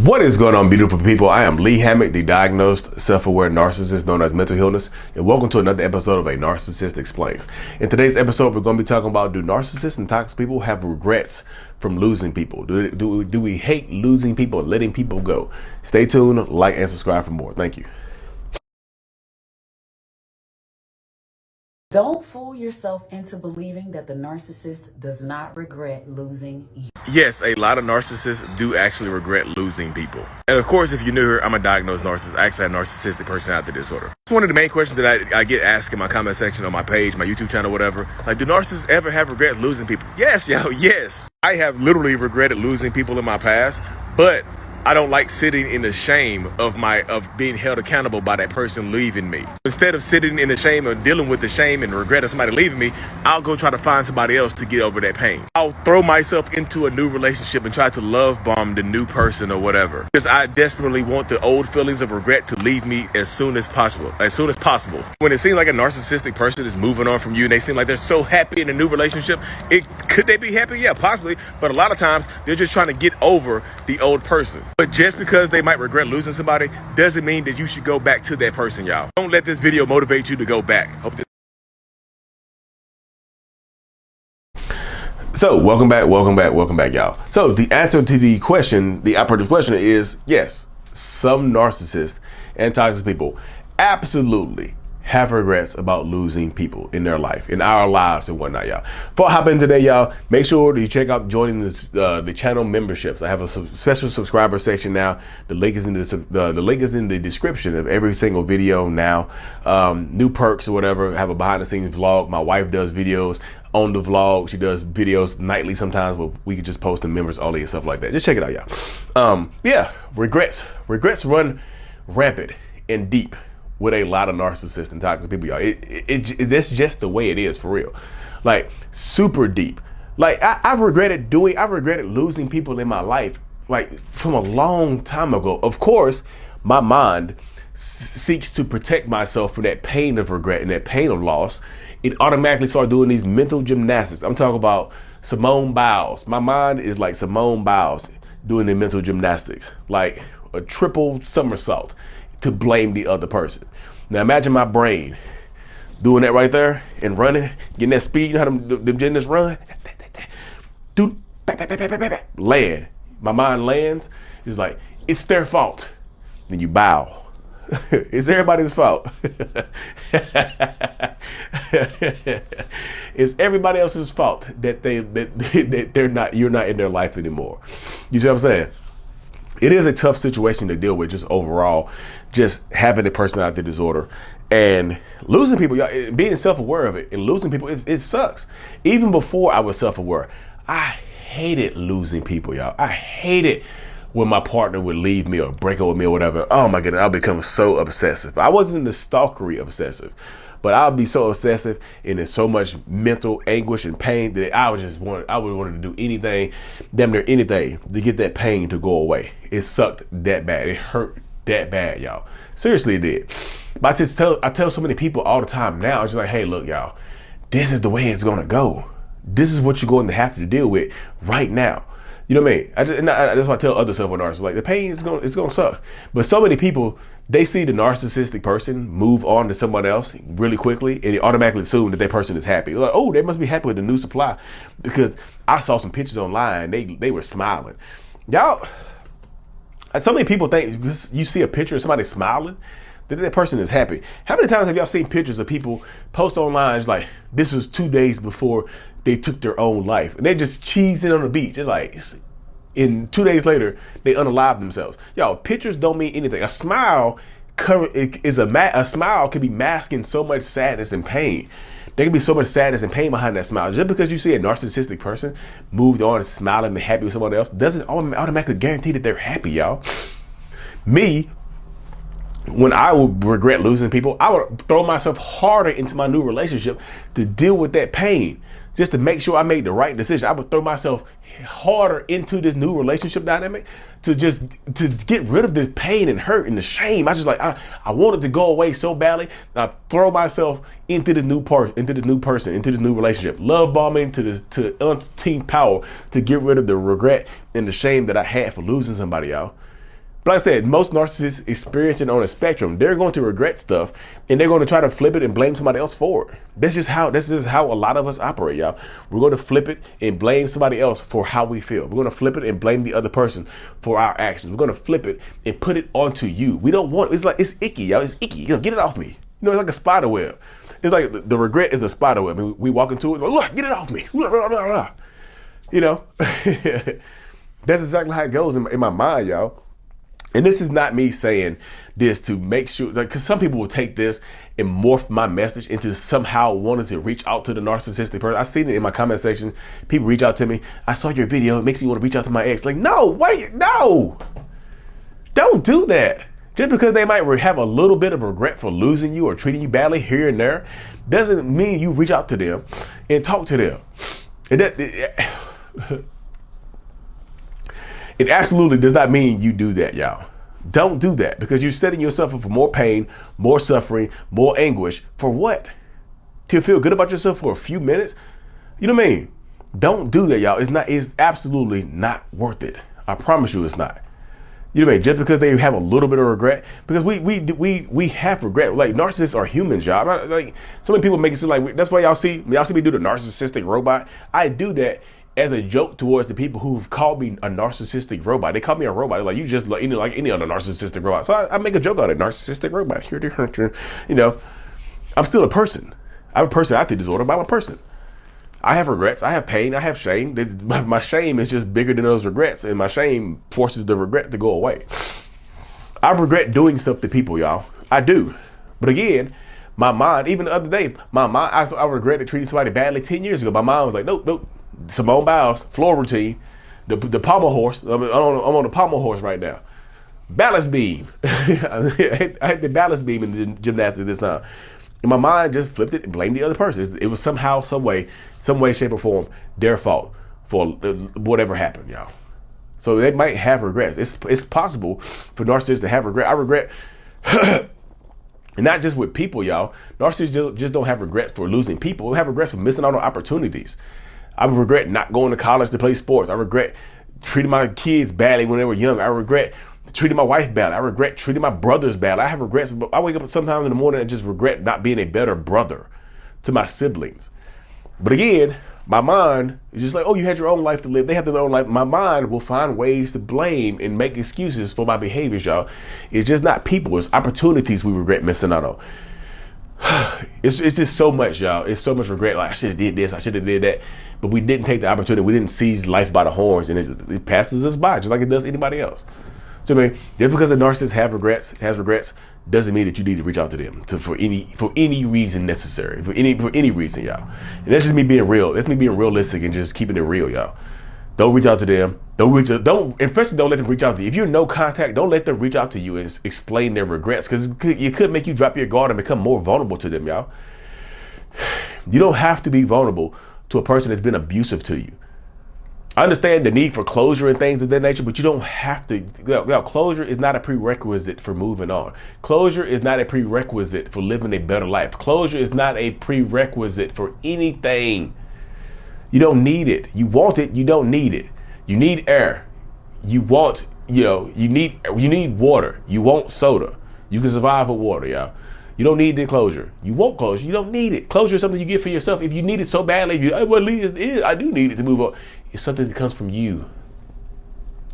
What is going on, beautiful people? I am Lee Hammock, the diagnosed self-aware narcissist known as mental illness, and welcome to another episode of A Narcissist Explains. In today's episode, we're going to be talking about, do narcissists and toxic people have regrets from losing people? Do we hate losing people and letting people go? Stay tuned, like, and subscribe for more. Thank you. Don't fool yourself into believing that the narcissist does not regret losing you. Yes, a lot of narcissists do actually regret losing people. And of course, if you're new here, I'm a diagnosed narcissist. I actually have narcissistic personality disorder. It's one of the main questions that I get asked in my comment section on my page, my YouTube channel, whatever. Like, do narcissists ever have regrets losing people? Yes, yo, yes. I have literally regretted losing people in my past, but I don't like sitting in the shame of being held accountable by that person leaving me. Instead of sitting in the shame or dealing with the shame and regret of somebody leaving me, I'll go try to find somebody else to get over that pain. I'll throw myself into a new relationship and try to love bomb the new person or whatever, because I desperately want the old feelings of regret to leave me as soon as possible. When it seems like a narcissistic person is moving on from you and they seem like they're so happy in a new relationship, could they be happy? Yeah, possibly. But a lot of times they're just trying to get over the old person. But just because they might regret losing somebody doesn't mean that you should go back to that person, y'all. Don't let this video motivate you to go back. So welcome back, y'all. So the answer to the question, the operative question is yes, some narcissists and toxic people absolutely have regrets about losing people in their life, in our lives and whatnot, y'all. Before I hop in today, y'all, make sure that you check out joining the channel memberships. I have a special subscriber section now. The link is in the description of every single video now. New perks or whatever. I have a behind the scenes vlog. My wife does videos on the vlog. She does videos nightly sometimes, but we could just post the members only and stuff like that. Just check it out, y'all. Yeah, regrets run rampant and deep with a lot of narcissists and toxic people, y'all. That's just the way it is, for real. Like, super deep. Like, I've regretted losing people in my life, like, from a long time ago. Of course, my mind seeks to protect myself from that pain of regret and that pain of loss. It automatically started doing these mental gymnastics. I'm talking about Simone Biles. My mind is like Simone Biles doing the mental gymnastics, like a triple somersault, to blame the other person. Now imagine my brain doing that right there and running, getting that speed. You know how them gymnasts run? Dude, land. My mind lands. It's like, it's their fault. Then you bow. It's everybody's fault. It's everybody else's fault that you're not in their life anymore. You see what I'm saying? It is a tough situation to deal with, just overall, just having a personality disorder and losing people, y'all, being self-aware of it and losing people, it sucks. Even before I was self-aware, I hated losing people, y'all. I hated when my partner would leave me or break up with me or whatever. Oh my goodness, I'll become so obsessive. I wasn't the stalkery obsessive, but I'll be so obsessive and in so much mental anguish and pain that I would want to do anything, damn near anything, to get that pain to go away. It sucked that bad. It hurt that bad, y'all. Seriously, it did. But I tell so many people all the time now, it's just like, hey, look, y'all, this is the way it's gonna go. This is what you're going to have to deal with right now. You know what I mean? That's why I tell other self-aware narcissists, like, the pain is gonna suck. But so many people, they see the narcissistic person move on to someone else really quickly, and they automatically assume that person is happy. They're like, oh, they must be happy with the new supply, because I saw some pictures online. They were smiling. Y'all, so many people think you see a picture of somebody smiling, that person is happy. How many times have y'all seen pictures of people post online, it's like, this was 2 days before they took their own life, and they just cheesing on the beach? It's like, and 2 days later, they unalive themselves. Y'all, pictures don't mean anything. A smile a smile can be masking so much sadness and pain. There can be so much sadness and pain behind that smile. Just because you see a narcissistic person moved on and smiling and happy with someone else doesn't automatically guarantee that they're happy, y'all. Me, when I would regret losing people, I would throw myself harder into my new relationship to deal with that pain, just to make sure I made the right decision. I would throw myself harder into this new relationship dynamic to get rid of this pain and hurt and the shame. I wanted to go away so badly. I throw myself into this new person, into this new relationship, love bombing to umpteen power to get rid of the regret and the shame that I had for losing somebody, y'all. But like I said, most narcissists experience it on a spectrum. They're going to regret stuff and they're going to try to flip it and blame somebody else for it. This is how a lot of us operate, y'all. We're going to flip it and blame somebody else for how we feel. We're going to flip it and blame the other person for our actions. We're going to flip it and put it onto you. We don't want, it's icky, y'all. It's icky. Get it off me. It's like a spider web. It's like the regret is a spider web. I mean, we walk into it, like, look, get it off me. That's exactly how it goes in my mind, y'all. And this is not me saying this to make sure, because some people will take this and morph my message into somehow wanting to reach out to the narcissistic person. I've seen it in my comment section. People reach out to me. I saw your video. It makes me want to reach out to my ex. Like, no, wait, no. Don't do that. Just because they might have a little bit of regret for losing you or treating you badly here and there, doesn't mean you reach out to them and talk to them. It absolutely does not mean you do that, y'all. Don't do that, because you're setting yourself up for more pain, more suffering, more anguish. For what? To feel good about yourself for a few minutes? You know what I mean? Don't do that, y'all. It's absolutely not worth it. I promise you it's not. You know what I mean? Just because they have a little bit of regret, because we have regret. Like, narcissists are humans, y'all. Like, so many people make it seem like that's why y'all see me do the narcissistic robot. I do that as a joke towards the people who've called me a narcissistic robot. They call me a robot. They're like, you just like any other narcissistic robot. So I make a joke out of it. Narcissistic robot. I'm still a person. I have a personality disorder, but I'm a person. I have regrets. I have pain. I have shame. My shame is just bigger than those regrets, and my shame forces the regret to go away. I regret doing stuff to people, y'all. I do. But again, my mind, even the other day, I regretted treating somebody badly 10 years ago. My mind was like, nope. Simone Biles, floor routine, the pommel horse. I'm on the pommel horse right now. Balance beam. I had the balance beam in the gymnastics this time. And my mind just flipped it and blamed the other person. It was somehow, some way, shape, or form, their fault for whatever happened, y'all. So they might have regrets. It's possible for narcissists to have regret. I regret, and not just with people, y'all. Narcissists just don't have regrets for losing people. They have regrets for missing out on opportunities. I regret not going to college to play sports. I regret treating my kids badly when they were young. I regret treating my wife badly. I regret treating my brothers badly. I have regrets. I wake up sometimes in the morning and just regret not being a better brother to my siblings. But again, my mind is just like, oh, you had your own life to live. They have their own life. My mind will find ways to blame and make excuses for my behaviors, y'all. It's just not people. It's opportunities we regret missing out on. It's just so much, y'all. It's so much regret. Like, I should have did this. I should have did that. But we didn't take the opportunity. We didn't seize life by the horns, and it passes us by just like it does anybody else. So I mean, just because a narcissist has regrets, doesn't mean that you need to reach out to them for any reason necessary, for any reason, y'all. And that's just me being real. That's me being realistic and just keeping it real, y'all. Don't reach out to them. Especially don't let them reach out to you. If you're no contact, don't let them reach out to you and explain their regrets, because it could make you drop your guard and become more vulnerable to them, y'all. You don't have to be vulnerable to a person that's been abusive to you. I understand the need for closure and things of that nature, but you don't have to. Closure is not a prerequisite for moving on. Closure is not a prerequisite for living a better life. Closure is not a prerequisite for anything. You don't need it. You want it. You don't need it. You need air. You need water. You want soda. You can survive with water, y'all. You don't need the closure. You want closure. You don't need it. Closure is something you get for yourself. If you need it so badly, I do need it to move on. It's something that comes from you.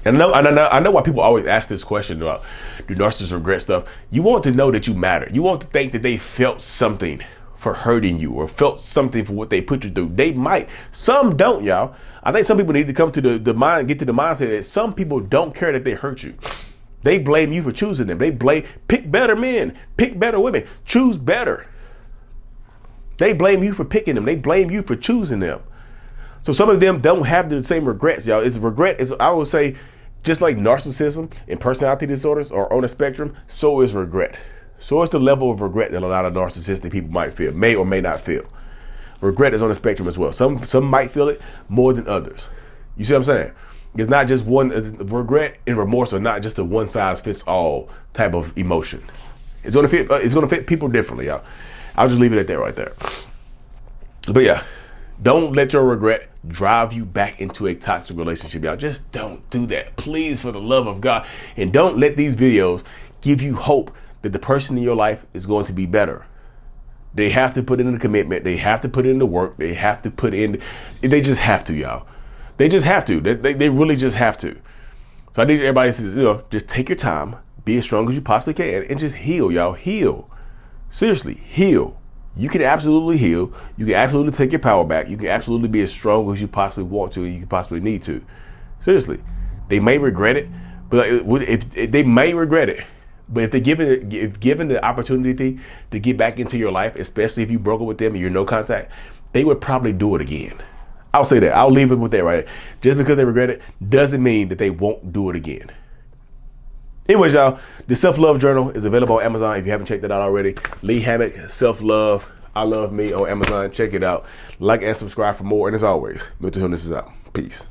And I know why people always ask this question about, do narcissists regret stuff? You want to know that you matter. You want to think that they felt something for hurting you or felt something for what they put you through. They might. Some don't, y'all. I think some people need to come to the mind, get to the mindset that some people don't care that they hurt you. They blame you for choosing them. Pick better men, pick better women, choose better. They blame you for picking them. They blame you for choosing them. So some of them don't have the same regrets, y'all. I would say, just like narcissism and personality disorders are on a spectrum, so is regret. So is the level of regret that a lot of narcissistic people might feel, may or may not feel. Regret is on a spectrum as well. Some might feel it more than others. You see what I'm saying? It's not just one. Regret and remorse are not just a one size fits all type of emotion. It's gonna fit people differently, y'all. I'll just leave it at that right there. But yeah, Don't let your regret drive you back into a toxic relationship, y'all. Just don't do that, please, for the love of God. And don't let these videos give you hope that the person in your life is going to be better. They have to put in the commitment. They have to put in the work. They have to put in, they just have to, y'all. They just have to. They really just have to. So I need everybody to, just take your time, be as strong as you possibly can, and just heal, y'all. Heal. Seriously, heal. You can absolutely heal. You can absolutely take your power back. You can absolutely be as strong as you possibly want to and you can possibly need to. Seriously. They may regret it, but if they may regret it, but if given the opportunity to get back into your life, especially if you broke up with them and you're no contact, they would probably do it again. I'll say that. I'll leave it with that, right? Just because they regret it doesn't mean that they won't do it again. Anyways, y'all, the Self-Love Journal is available on Amazon if you haven't checked it out already. Lee Hammock, Self-Love, I Love Me on Amazon. Check it out. Like and subscribe for more. And as always, Mental Illness is out. Peace.